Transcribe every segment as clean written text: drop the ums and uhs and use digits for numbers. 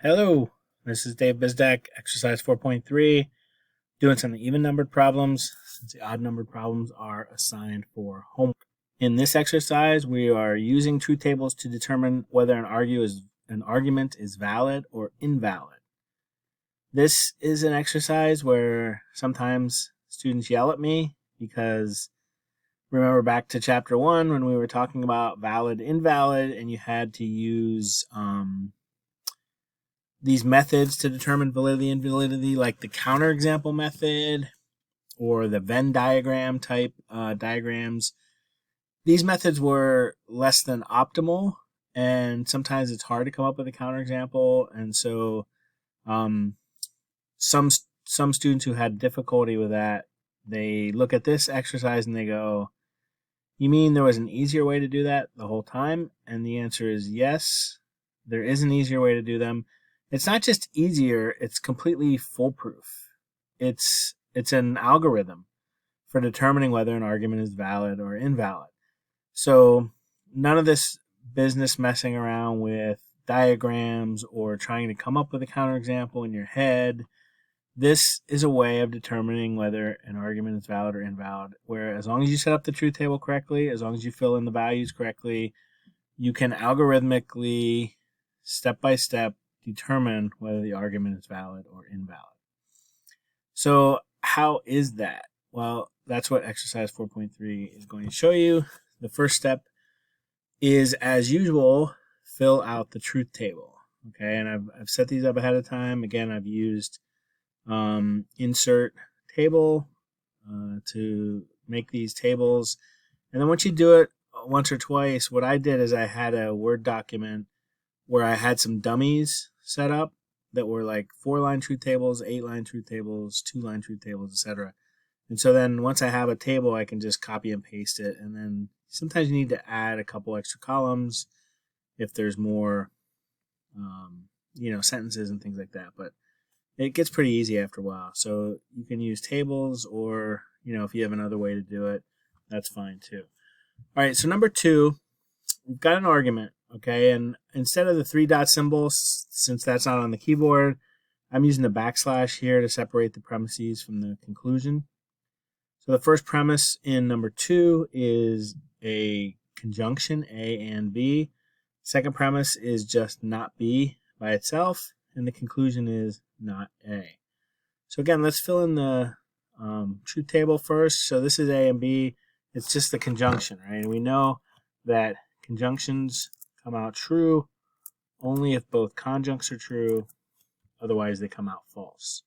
Hello, this is Dave Bizdeck, exercise 4.3, doing some even numbered problems since the odd numbered problems are assigned for homework. In this exercise, we are using truth tables to determine whether an argument is valid or invalid. This is an exercise where sometimes students yell at me because remember back to chapter 1 when we were talking about valid, invalid, and you had to use these methods to determine validity and invalidity, like the counterexample method or the Venn diagram type diagrams. These methods were less than optimal, and sometimes it's hard to come up with a counterexample. And so some students who had difficulty with that, they look at this exercise and they go, "You mean there was an easier way to do that the whole time?" And the answer is yes, there is an easier way to do them. It's not just easier, it's completely foolproof. It's an algorithm for determining whether an argument is valid or invalid. So none of this business messing around with diagrams or trying to come up with a counterexample in your head. This is a way of determining whether an argument is valid or invalid, where as long as you set up the truth table correctly, as long as you fill in the values correctly, you can algorithmically, step by step, determine whether the argument is valid or invalid. So how is that? Well, that's what exercise 4.3 is going to show you. The first step is, as usual, fill out the truth table. Okay, and I've set these up ahead of time. Again, I've used insert table to make these tables. And then once you do it once or twice, what I did is I had a Word document where I had some dummies set up that were like 4-line truth tables, 8-line truth tables, 2-line truth tables, etc. And so then once I have a table, I can just copy and paste it. And then sometimes you need to add a couple extra columns if there's more, sentences and things like that. But it gets pretty easy after a while. So you can use tables, or, if you have another way to do it, that's fine too. All right, so number 2, we've got an argument. Okay, and instead of the 3 dot symbol, since that's not on the keyboard, I'm using the backslash here to separate the premises from the conclusion. So the first premise in number 2 is a conjunction, A and B. Second premise is just not B by itself, and the conclusion is not A. So again, let's fill in the truth table first. So this is A and B. It's just the conjunction, right? And we know that conjunctions come out true only if both conjuncts are true, otherwise they come out false.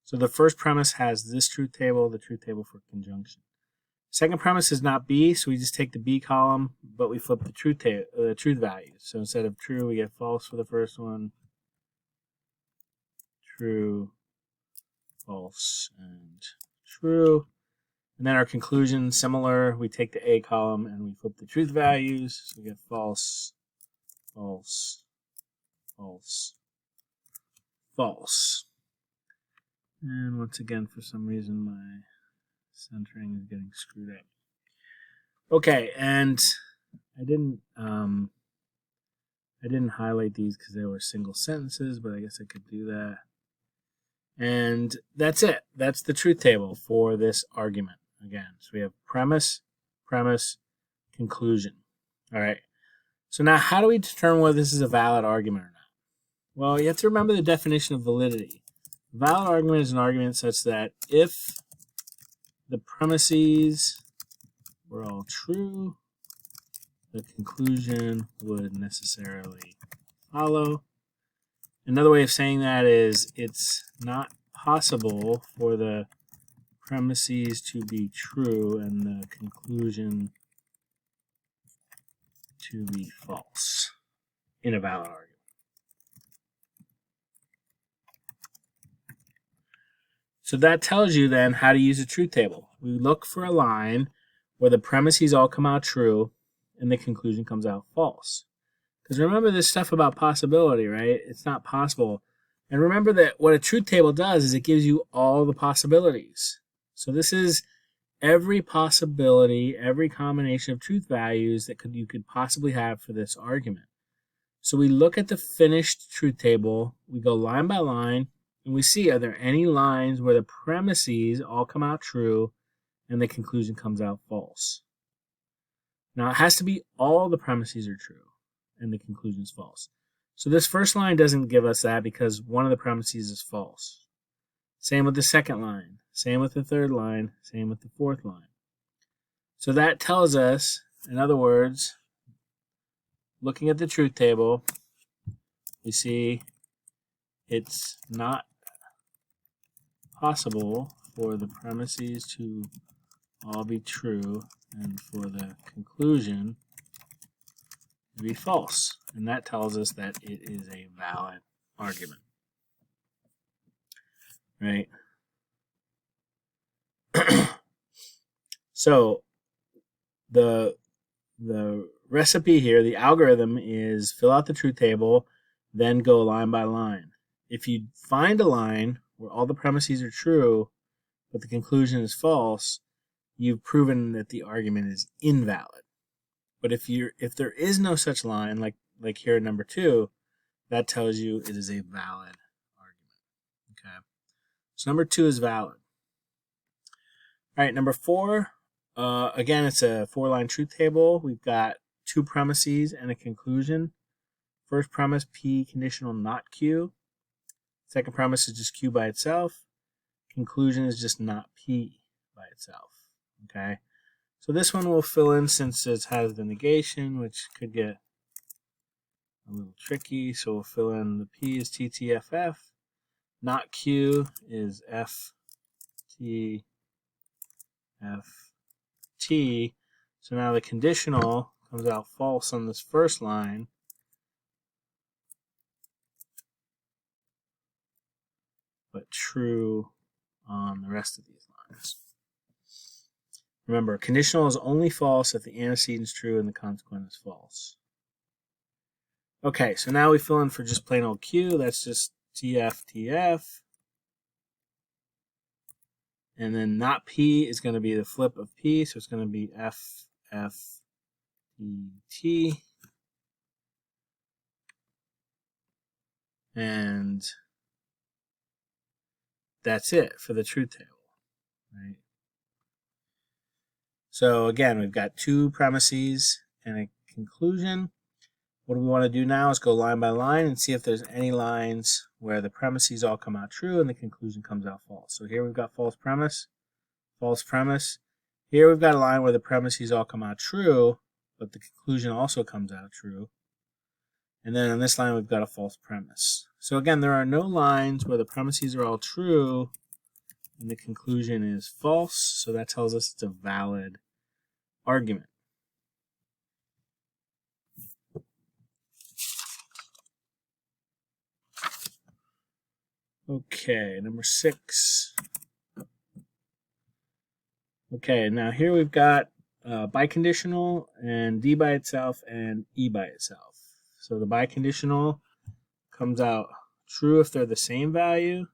So the first premise has this truth table, the truth table for conjunction. Second premise is not B, so we just take the B column, but we flip the truth values. So instead of true, we get false for the first one, true, false, and true. And then our conclusion, similar, we take the A column and we flip the truth values. So we get false, false, false, false. And once again, for some reason, my centering is getting screwed up. Okay, and I didn't highlight these because they were single sentences, but I guess I could do that. And that's it. That's the truth table for this argument. Again, so we have premise, premise, conclusion. All right. So now how do we determine whether this is a valid argument or not? Well, you have to remember the definition of validity. A valid argument is an argument such that if the premises were all true, the conclusion would necessarily follow. Another way of saying that is it's not possible for the premises to be true and the conclusion to be false in a valid argument. So that tells you then how to use a truth table. We look for a line where the premises all come out true and the conclusion comes out false. Because remember this stuff about possibility, right? It's not possible. And remember that what a truth table does is it gives you all the possibilities. So this is every possibility, every combination of truth values that you could possibly have for this argument. So we look at the finished truth table, we go line by line, and we see, are there any lines where the premises all come out true and the conclusion comes out false? Now, it has to be all the premises are true and the conclusion is false. So this first line doesn't give us that because one of the premises is false. Same with the second line. Same with the third line. Same with the fourth line. So that tells us, in other words, looking at the truth table, we see it's not possible for the premises to all be true and for the conclusion to be false. And that tells us that it is a valid argument. Right? So the recipe here, the algorithm is fill out the truth table, then go line by line. If you find a line where all the premises are true, but the conclusion is false, you've proven that the argument is invalid. But if there is no such line, like here at number 2, that tells you it is a valid argument. Okay. So number 2 is valid. All right, number 4, again, it's a 4-line truth table. We've got 2 premises and a conclusion. First premise, P conditional not Q. Second premise is just Q by itself. Conclusion is just not P by itself. Okay, so this one we'll fill in since it has the negation, which could get a little tricky. So we'll fill in the P is TTFF. Not Q is FTFT. So now the conditional comes out false on this first line. But true on the rest of these lines. Remember, conditional is only false if the antecedent is true and the consequent is false. Okay, so now we fill in for just plain old Q. That's just TF. And then not P is going to be the flip of P, so it's going to be FFT. And that's it for the truth table, right? So again, we've got 2 premises and a conclusion. What we want to do now is go line by line and see if there's any lines where the premises all come out true and the conclusion comes out false. So here we've got false premise. Here we've got a line where the premises all come out true, but the conclusion also comes out true. And then on this line, we've got a false premise. So again, there are no lines where the premises are all true and the conclusion is false. So that tells us it's a valid argument. Okay, number 6. Okay, now here we've got biconditional and D by itself and E by itself. So the biconditional comes out true if they're the same value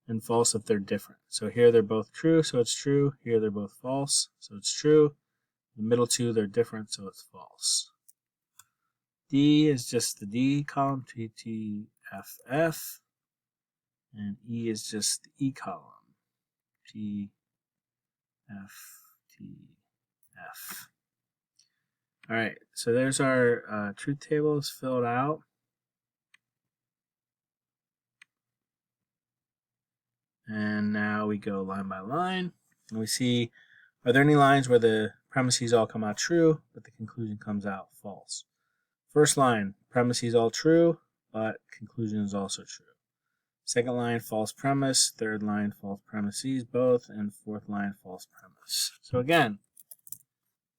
and false if they're different. So here they're both true, so it's true. Here they're both false, so it's true. The middle 2, they're different, so it's false. D is just the D column, TTFF, and E is just the E column, TFTF. All right, so there's our truth tables filled out. And now we go line by line, and we see, are there any lines where the premises all come out true, but the conclusion comes out false? First line, premises all true, but conclusion is also true. Second line, false premise. Third line, false premises, both. And fourth line, false premise. So again,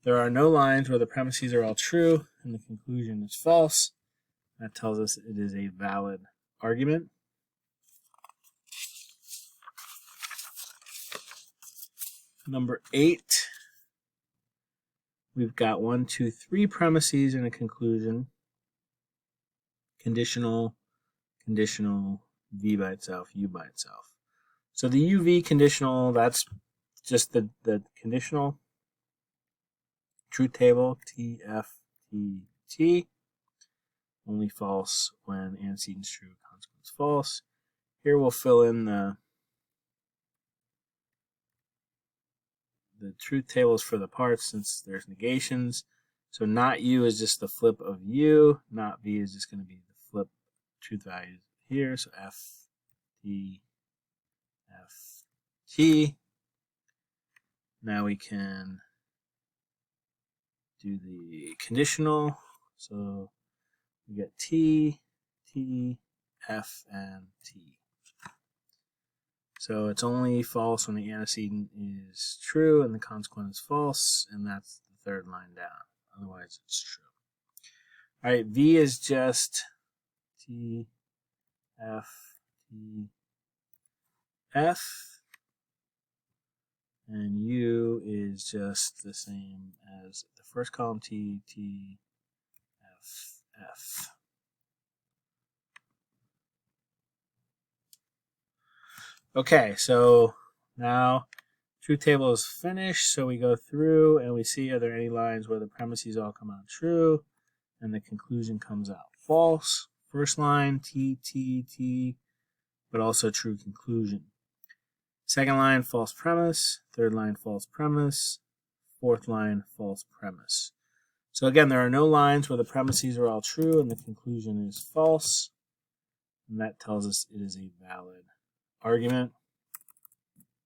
there are no lines where the premises are all true and the conclusion is false. That tells us it is a valid argument. Number 8, we've got 1, 2, 3 premises and a conclusion. Conditional, V by itself, U by itself. So the UV conditional, that's just the conditional truth table, TFTT. only false when antecedent's true, consequence false. Here we'll fill in the truth tables for the parts since there's negations. So not U is just the flip of U. Not V is just going to be the flip truth values here. So F, T, F, T. Now we can do the conditional. So we get T, T, F, and T. So it's only false when the antecedent is true and the consequent is false, and that's the third line down. Otherwise, it's true. All right, V is just T, F, T, F. And U is just the same as the first column, T, T, F, F. Okay, so now truth table is finished. So we go through and we see, are there any lines where the premises all come out true and the conclusion comes out false? First line, T, T, T, but also true conclusion. Second line, false premise. Third line, false premise. Fourth line, false premise. So again, there are no lines where the premises are all true and the conclusion is false. And that tells us it is a valid argument.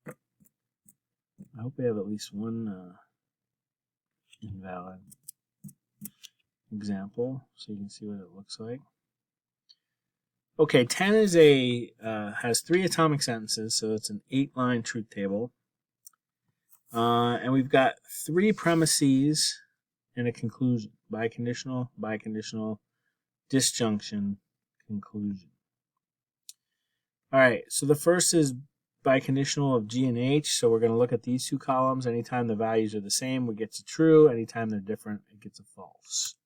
I hope we have at least one invalid example so you can see what it looks like. Okay, 10 is has 3 atomic sentences, so it's an 8-line truth table. And we've got 3 premises and a conclusion. Biconditional, biconditional, disjunction, conclusion. All right, so the first is biconditional of G and H. So we're going to look at these 2 columns. Anytime the values are the same, we get to true. Anytime they're different, it gets a false.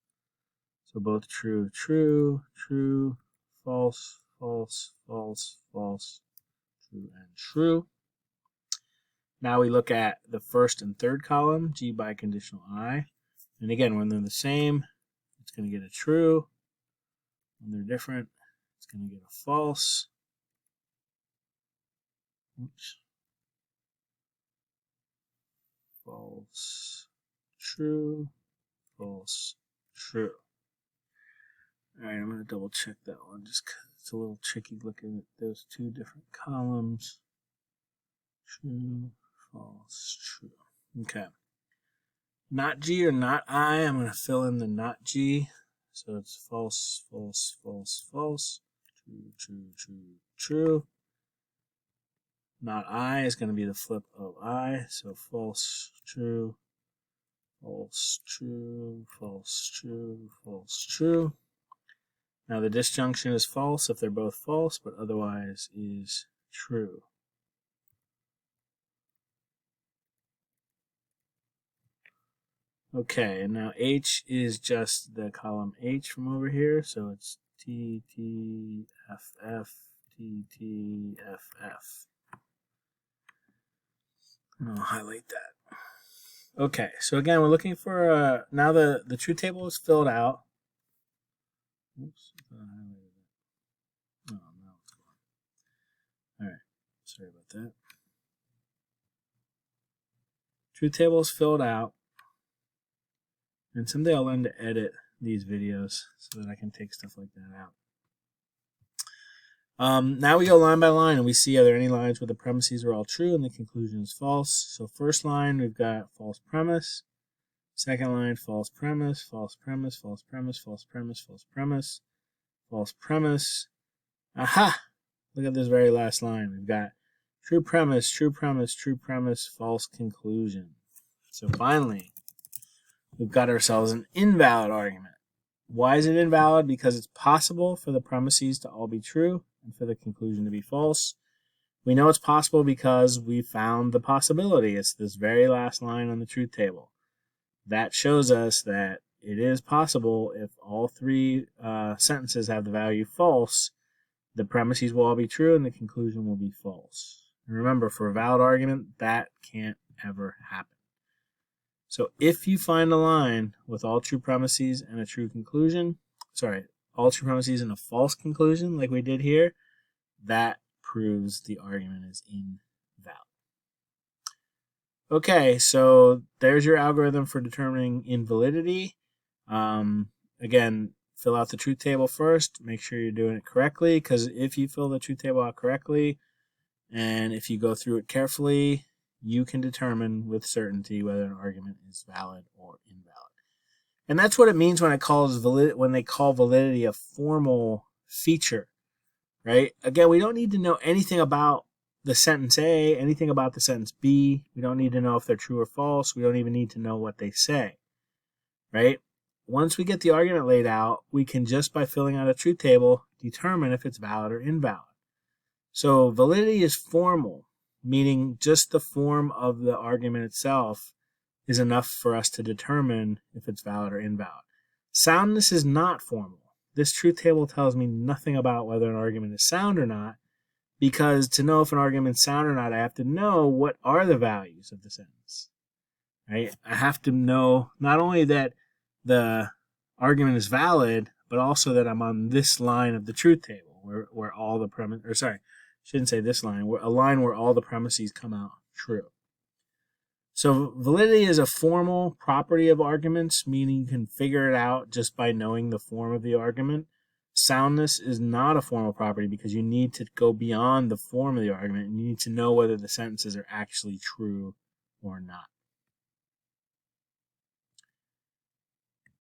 So both true, true, true, false, false, false, false, true, and true. Now we look at the first and third column, G biconditional I. And again, when they're the same, it's going to get a true. When they're different, it's going to get a false. Oops. False, true, false, true. All right, I'm going to double check that one just because it's a little tricky looking at those 2 different columns. True, false, true. Okay. Not G or not I, I'm going to fill in the not G. So it's false, false, false, false. True, true, true, true. Not I is going to be the flip of I. So false, true, false, true, false, true, false, true. Now the disjunction is false if they're both false, but otherwise is true. Okay, and now H is just the column H from over here, so it's T, T, F, F, T, T, F, F. I'll highlight that. Okay, so again, we're looking for, now the truth table is filled out. Oops, I highlighted it. Oh, no, it's gone. All right, sorry about that. Truth table is filled out. And someday I'll learn to edit these videos so that I can take stuff like that out. Now we go line by line and we see, are there any lines where the premises are all true and the conclusion is false? So first line, we've got false premise. Second line, false premise, false premise, false premise, false premise, false premise, false premise. Aha! Look at this very last line. We've got true premise, true premise, true premise, false conclusion. So finally, we've got ourselves an invalid argument. Why is it invalid? Because it's possible for the premises to all be true and for the conclusion to be false. We know it's possible because we found the possibility. It's this very last line on the truth table. That shows us that it is possible if all 3 sentences have the value false, the premises will all be true and the conclusion will be false. And remember, for a valid argument, that can't ever happen. So if you find a line with all true premises and a true conclusion, all true premises and a false conclusion, like we did here, that proves the argument is invalid. Okay, so there's your algorithm for determining invalidity. Again, fill out the truth table first. Make sure you're doing it correctly, because if you fill the truth table out correctly, and if you go through it carefully, you can determine with certainty whether an argument is valid or invalid. And that's what it means when when they call validity a formal feature, right? Again, we don't need to know anything about the sentence A, anything about the sentence B. We don't need to know if they're true or false. We don't even need to know what they say, right? Once we get the argument laid out, we can just by filling out a truth table determine if it's valid or invalid. So validity is formal, meaning just the form of the argument itself is enough for us to determine if it's valid or invalid. Soundness is not formal. This truth table tells me nothing about whether an argument is sound or not, because to know if an argument is sound or not, I have to know what are the values of the sentence. Right? I have to know not only that the argument is valid, but also that I'm on this line of the truth table, where all the premise, or sorry, shouldn't say this line, a line where all the premises come out true. So validity is a formal property of arguments, meaning you can figure it out just by knowing the form of the argument. Soundness is not a formal property because you need to go beyond the form of the argument and you need to know whether the sentences are actually true or not.